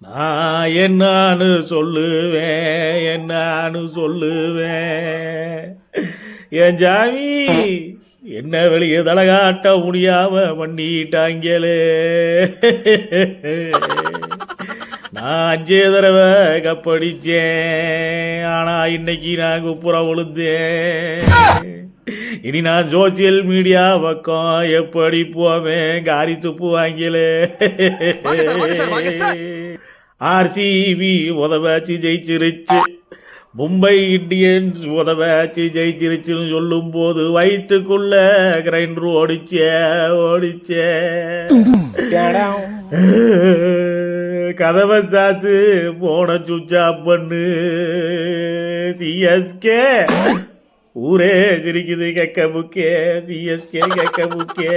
நான் என்னான்னு சொல்லுவேன், என்னான்னு சொல்லுவேன். என் ஜாமி என்ன வெளியே தலகாட்ட முடியாம பண்ணிட்டாங்களே. நான் 5 தடவை கப்படிச்சேன், ஆனா இன்னைக்கு நான் குப்புற விழுந்தேன். இனி நான் சோசியல் மீடியா பக்கம் எப்படி போவேன், காரி துப்பு வாங்கலே. ஆர்சிபி உதவாச்சு ஜெயிச்சிருச்சு, மும்பை இந்தியன்ஸ் உதவாச்சு ஜெயிச்சிருச்சுன்னு சொல்லும் போது வயிற்றுக்குள்ள கிரைண்டர் ஓடிச்சே ஓடிச்சே. கதவை சாத்து போன சுவிட்ச் ஆஃப் பண்ணு. சிஎஸ்கே ஊரே சிரிக்குது கெக்க புக்கே, சிஎஸ்கே கெக்க புக்கே.